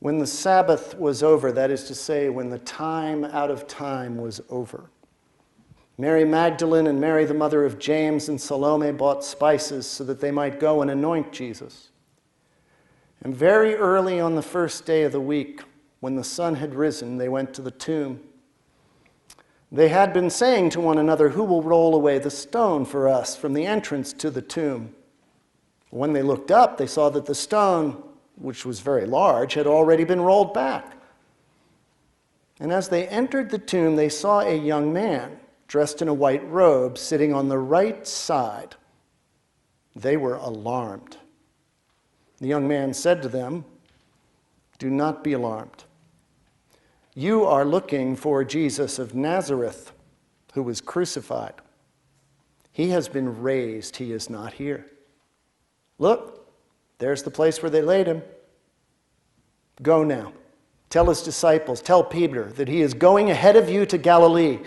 When the Sabbath was over, that is to say, when the time out of time was over, Mary Magdalene and Mary, the mother of James, and Salome bought spices so that they might go and anoint Jesus. And very early on the first day of the week, when the sun had risen, they went to the tomb. They had been saying to one another, "Who will roll away the stone for us from the entrance to the tomb?" When they looked up, they saw that the stone, which was very large, had already been rolled back. And as they entered the tomb, they saw a young man dressed in a white robe sitting on the right side. They were alarmed. The young man said to them, "Do not be alarmed. You are looking for Jesus of Nazareth, who was crucified. He has been raised. He is not here. Look, there's the place where they laid him. Go now. Tell his disciples, tell Peter, that he is going ahead of you to Galilee.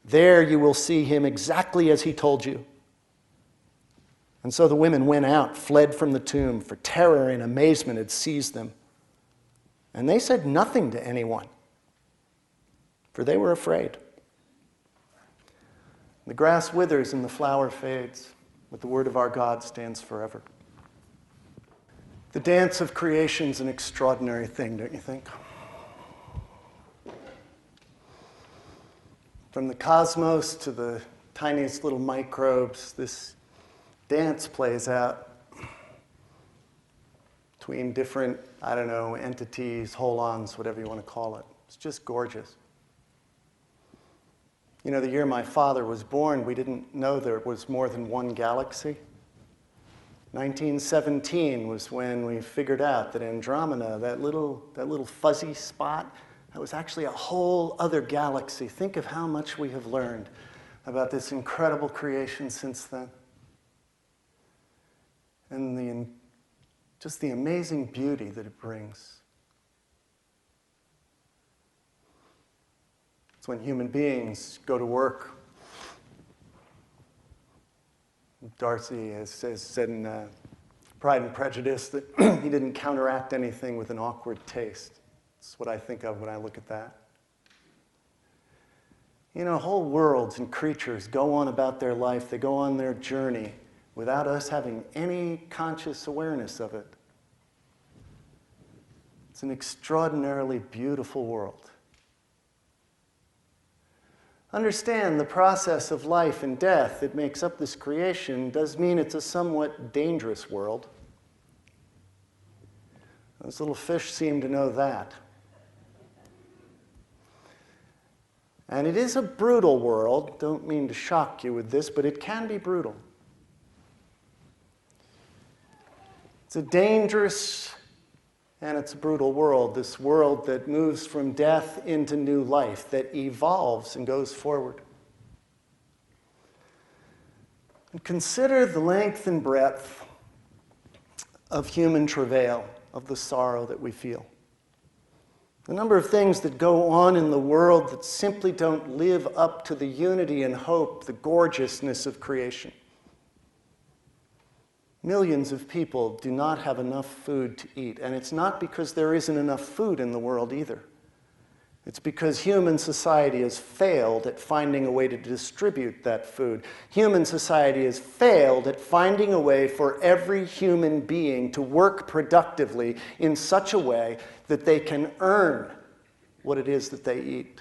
There you will see him exactly as he told you." And so the women went out, fled from the tomb, for terror and amazement had seized them. And they said nothing to anyone, for they were afraid. The grass withers and the flower fades, but the word of our God stands forever. The dance of creation is an extraordinary thing, don't you think? From the cosmos to the tiniest little microbes, this dance plays out between different, entities, holons, whatever you want to call it. It's just gorgeous. You know, the year my father was born, we didn't know there was more than one galaxy. 1917 was when we figured out that Andromeda, that little fuzzy spot, that was actually a whole other galaxy. Think of how much we have learned about this incredible creation since then. And just the amazing beauty that it brings. It's when human beings go to work. Darcy has said in Pride and Prejudice that he didn't counteract anything with an awkward taste. That's what I think of when I look at that. You know, whole worlds and creatures go on about their life, they go on their journey without us having any conscious awareness of it. It's an extraordinarily beautiful world. Understand the process of life and death that makes up this creation does mean it's a somewhat dangerous world. Those little fish seem to know that. And it is a brutal world. Don't mean to shock you with this, but it can be brutal. It's a dangerous and it's a brutal world, this world that moves from death into new life, that evolves and goes forward. And consider the length and breadth of human travail, of the sorrow that we feel. The number of things that go on in the world that simply don't live up to the unity and hope, the gorgeousness of creation. Millions of people do not have enough food to eat, and it's not because there isn't enough food in the world either. It's because human society has failed at finding a way to distribute that food. Human society has failed at finding a way for every human being to work productively in such a way that they can earn what it is that they eat.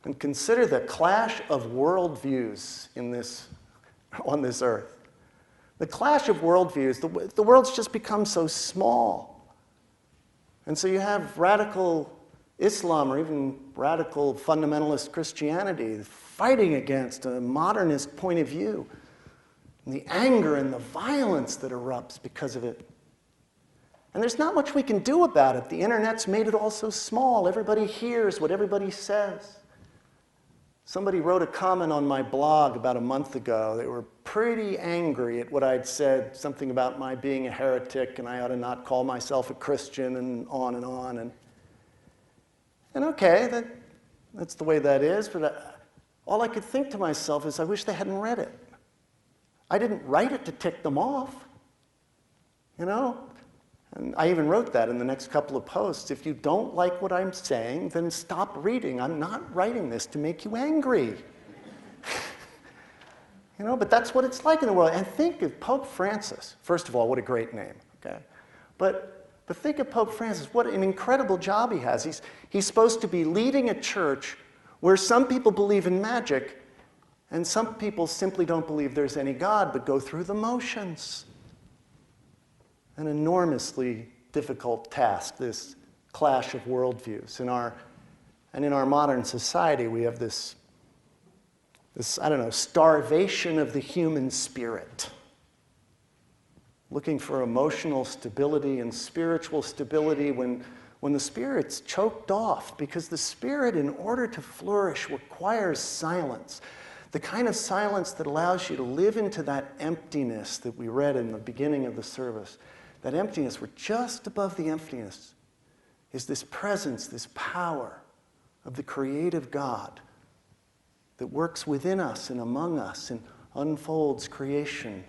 And consider the clash of worldviews on this earth. The clash of worldviews, the world's just become so small. And so you have radical Islam or even radical fundamentalist Christianity fighting against a modernist point of view. And the anger and the violence that erupts because of it. And there's not much we can do about it. The internet's made it all so small. Everybody hears what everybody says. Somebody wrote a comment on my blog about a month ago. They were pretty angry at what I'd said, something about my being a heretic and I ought to not call myself a Christian and on and on. And okay, that's the way that is, but all I could think to myself is I wish they hadn't read it. I didn't write it to tick them off, you know? And I even wrote that in the next couple of posts. If you don't like what I'm saying, then stop reading. I'm not writing this to make you angry. You know, but that's what it's like in the world. And think of Pope Francis. First of all, what a great name, okay? But think of Pope Francis. What an incredible job he has. He's supposed to be leading a church where some people believe in magic and some people simply don't believe there's any God but go through the motions. An enormously difficult task, this clash of worldviews. In our modern society, we have this, I don't know, starvation of the human spirit. Looking for emotional stability and spiritual stability when the spirit's choked off, because the spirit, in order to flourish, requires silence. The kind of silence that allows you to live into that emptiness that we read in the beginning of the service. That emptiness, where just above the emptiness is this presence, this power of the creative God that works within us and among us and unfolds creation,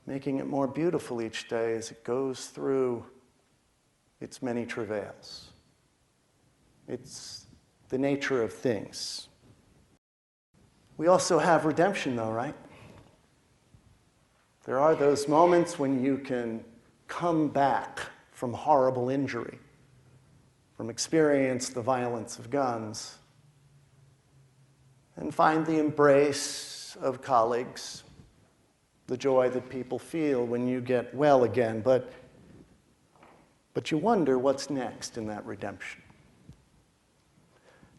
making it more beautiful each day as it goes through its many travails. It's the nature of things. We also have redemption, though, right? There are those moments when you can come back from horrible injury, from experience the violence of guns, and find the embrace of colleagues, the joy that people feel when you get well again. But you wonder what's next in that redemption.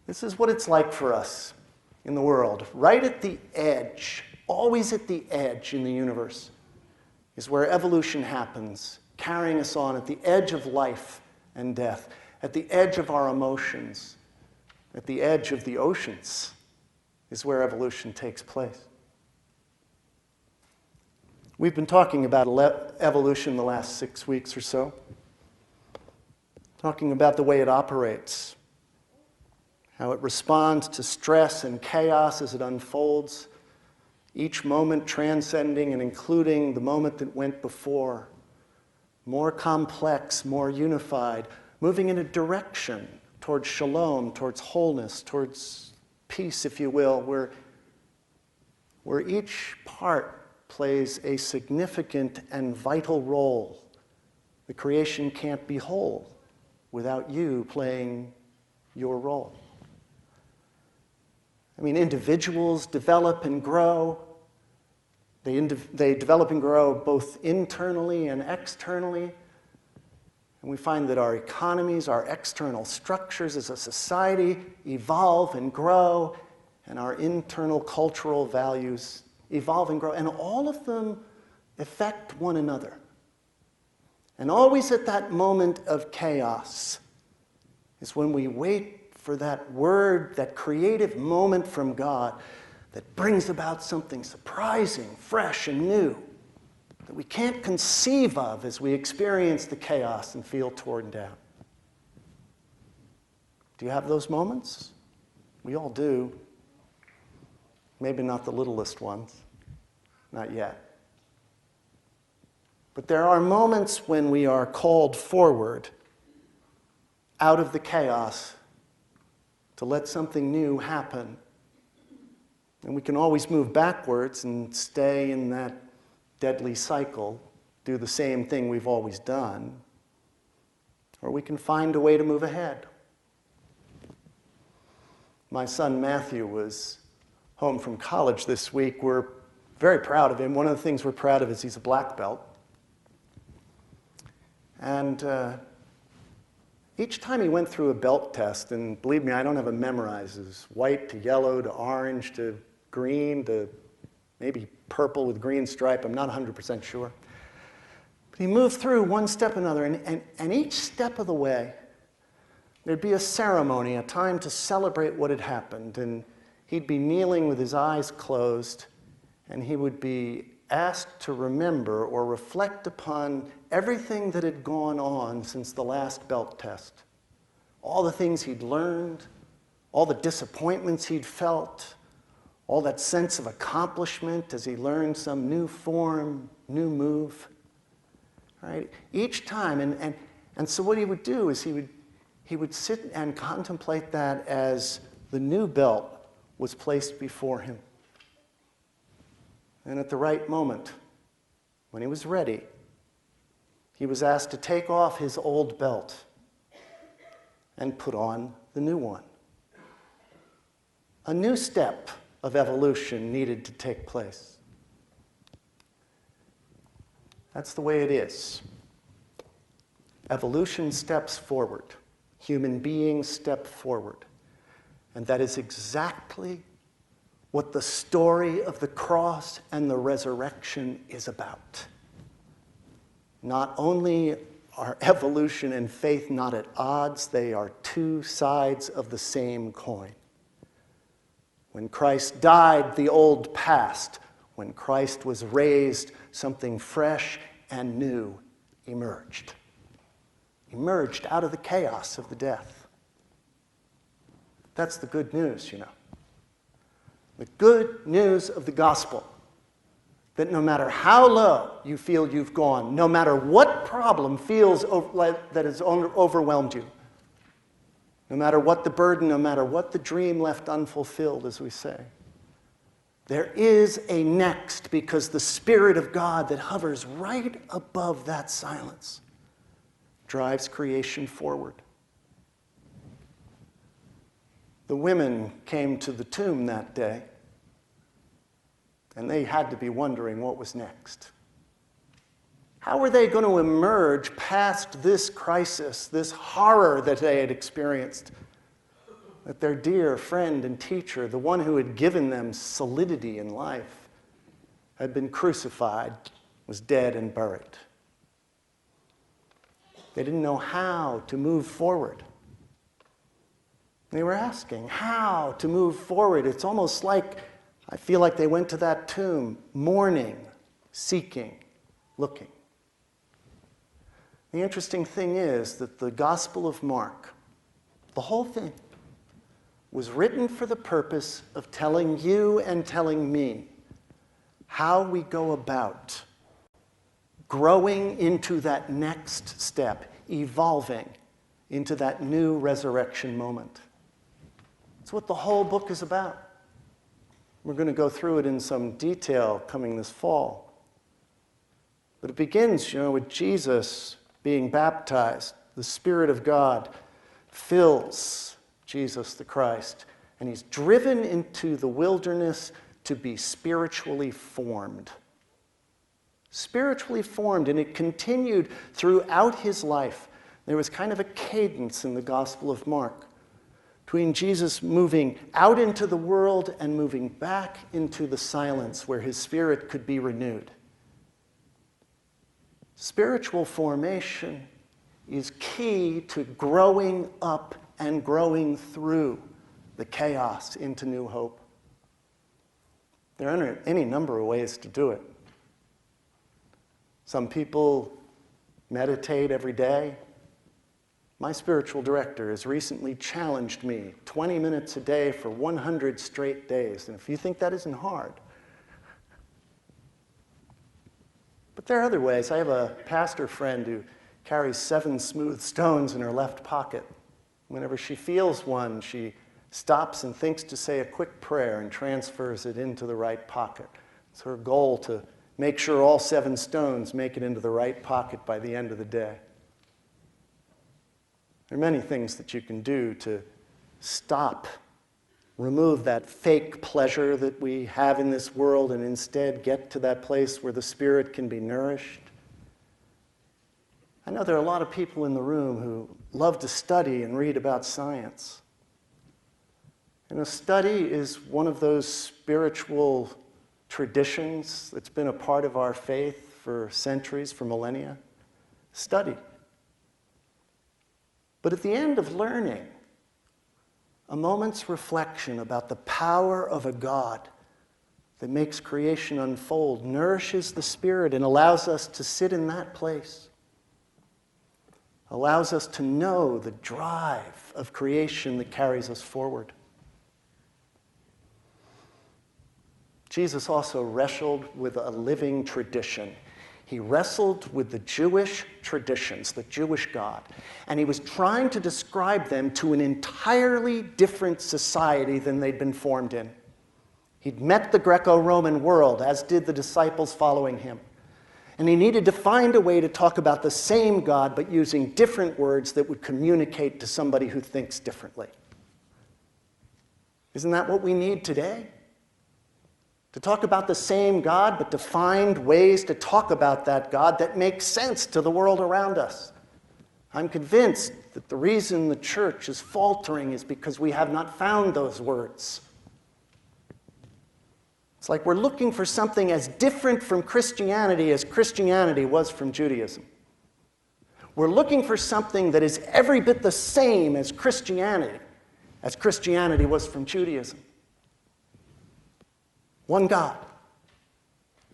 This is what it's like for us in the world. Right at the edge, always at the edge in the universe, is where evolution happens, carrying us on at the edge of life and death, at the edge of our emotions, at the edge of the oceans is where evolution takes place. We've been talking about evolution the last 6 weeks or so, talking about the way it operates, how it responds to stress and chaos as it unfolds, each moment transcending and including the moment that went before, more complex, more unified, moving in a direction towards shalom, towards wholeness, towards peace, if you will, where each part plays a significant and vital role. The creation can't be whole without you playing your role. I mean, individuals develop and grow. They develop and grow both internally and externally. And we find that our economies, our external structures as a society evolve and grow, and our internal cultural values evolve and grow, and all of them affect one another. And always at that moment of chaos is when we wait for that word, that creative moment from God that brings about something surprising, fresh, and new that we can't conceive of as we experience the chaos and feel torn down. Do you have those moments? We all do. Maybe not the littlest ones. Not yet. But there are moments when we are called forward out of the chaos to let something new happen. And we can always move backwards and stay in that deadly cycle, do the same thing we've always done. Or we can find a way to move ahead. My son Matthew was home from college this week. We're very proud of him. One of the things we're proud of is he's a black belt. And each time he went through a belt test, and believe me, I don't have it memorized, it was white to yellow to orange to green to maybe purple with green stripe, I'm not 100% sure. But he moved through one step another, and each step of the way, there'd be a ceremony, a time to celebrate what had happened, and he'd be kneeling with his eyes closed, and he would be asked to remember or reflect upon everything that had gone on since the last belt test. All the things he'd learned, all the disappointments he'd felt, all that sense of accomplishment as he learned some new form, new move. right? Each time, and so what he would do is he would sit and contemplate that as the new belt was placed before him. And at the right moment, when he was ready, he was asked to take off his old belt and put on the new one. A new step of evolution needed to take place. That's the way it is. Evolution steps forward. Human beings step forward. And that is exactly what the story of the cross and the resurrection is about. Not only are evolution and faith not at odds, they are two sides of the same coin. When Christ died, the old passed. When Christ was raised, something fresh and new emerged. Emerged out of the chaos of the death. That's the good news, you know. The good news of the gospel. That no matter how low you feel you've gone, no matter what problem feels that has overwhelmed you, no matter what the burden, no matter what the dream left unfulfilled, as we say, there is a next, because the Spirit of God that hovers right above that silence drives creation forward. The women came to the tomb that day, and they had to be wondering what was next. How were they going to emerge past this crisis, this horror that they had experienced? That their dear friend and teacher, the one who had given them solidity in life, had been crucified, was dead and buried. They didn't know how to move forward. They were asking how to move forward. It's almost like, I feel like they went to that tomb, mourning, seeking, looking. The interesting thing is that the Gospel of Mark, the whole thing, was written for the purpose of telling you and telling me how we go about growing into that next step, evolving into that new resurrection moment. It's what the whole book is about. We're going to go through it in some detail coming this fall. But it begins, with Jesus being baptized. The Spirit of God fills Jesus the Christ, and he's driven into the wilderness to be spiritually formed. Spiritually formed, and it continued throughout his life. There was kind of a cadence in the Gospel of Mark between Jesus moving out into the world and moving back into the silence where his spirit could be renewed. Spiritual formation is key to growing up and growing through the chaos into new hope. There are any number of ways to do it. Some people meditate every day. My spiritual director has recently challenged me 20 minutes a day for 100 straight days. And if you think that isn't hard. But there are other ways. I have a pastor friend who carries 7 smooth stones in her left pocket. Whenever she feels one, she stops and thinks to say a quick prayer and transfers it into the right pocket. It's her goal to make sure all 7 stones make it into the right pocket by the end of the day. There are many things that you can do to stop, remove that fake pleasure that we have in this world, and instead get to that place where the spirit can be nourished. I know there are a lot of people in the room who love to study and read about science. And a study is one of those spiritual traditions that's been a part of our faith for centuries, for millennia. Study. But at the end of learning, a moment's reflection about the power of a God that makes creation unfold, nourishes the spirit, and allows us to sit in that place. Allows us to know the drive of creation that carries us forward. Jesus also wrestled with a living tradition. He wrestled with the Jewish traditions, the Jewish God, and he was trying to describe them to an entirely different society than they'd been formed in. He'd met the Greco-Roman world, as did the disciples following him. And he needed to find a way to talk about the same God, but using different words that would communicate to somebody who thinks differently. Isn't that what we need today? To talk about the same God, but to find ways to talk about that God that makes sense to the world around us. I'm convinced that the reason the church is faltering is because we have not found those words. It's like we're looking for something as different from Christianity as Christianity was from Judaism. We're looking for something that is every bit the same as Christianity was from Judaism. One God,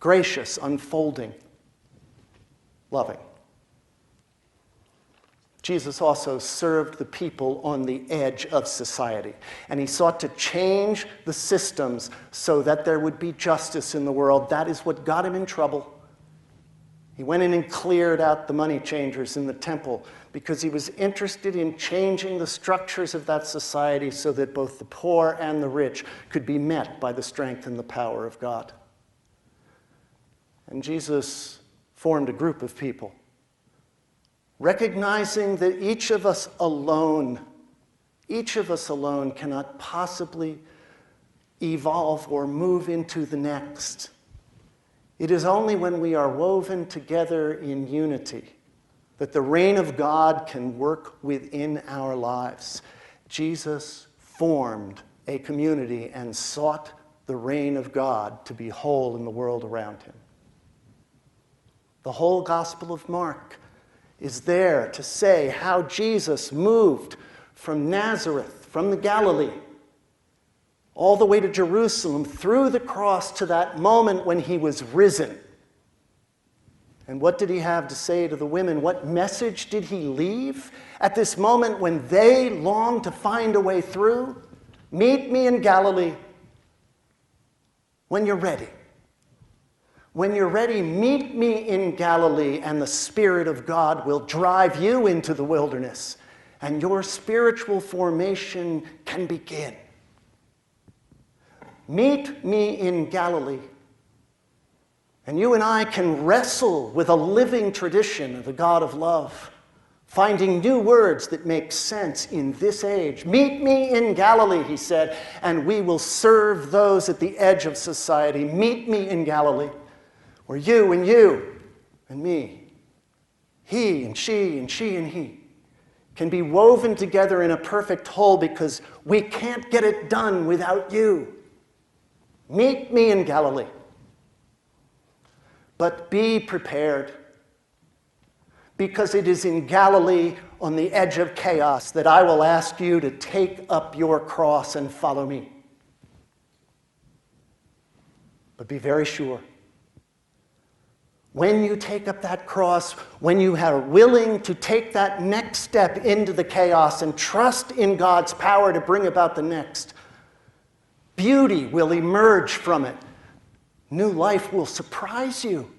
gracious, unfolding, loving. Jesus also served the people on the edge of society, and he sought to change the systems so that there would be justice in the world. That is what got him in trouble. He went in and cleared out the money changers in the temple because he was interested in changing the structures of that society so that both the poor and the rich could be met by the strength and the power of God. And Jesus formed a group of people, recognizing that each of us alone cannot possibly evolve or move into the next. It is only when we are woven together in unity that the reign of God can work within our lives. Jesus formed a community and sought the reign of God to be whole in the world around him. The whole Gospel of Mark is there to say how Jesus moved from Nazareth, from the Galilee, all the way to Jerusalem, through the cross to that moment when he was risen. And what did he have to say to the women? What message did he leave at this moment when they longed to find a way through? Meet me in Galilee when you're ready. When you're ready, meet me in Galilee, and the Spirit of God will drive you into the wilderness, and your spiritual formation can begin. Meet me in Galilee, and you and I can wrestle with a living tradition of the God of love, finding new words that make sense in this age. Meet me in Galilee, he said, and we will serve those at the edge of society. Meet me in Galilee, where you and me, he and she and he, can be woven together in a perfect whole because we can't get it done without you. Meet me in Galilee. But be prepared, because it is in Galilee, on the edge of chaos, that I will ask you to take up your cross and follow me. But be very sure, when you take up that cross, when you are willing to take that next step into the chaos and trust in God's power to bring about the next, beauty will emerge from it. New life will surprise you.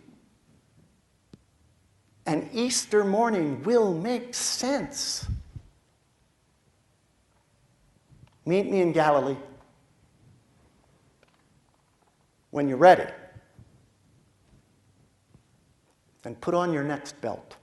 And Easter morning will make sense. Meet me in Galilee when you're ready. And put on your next belt.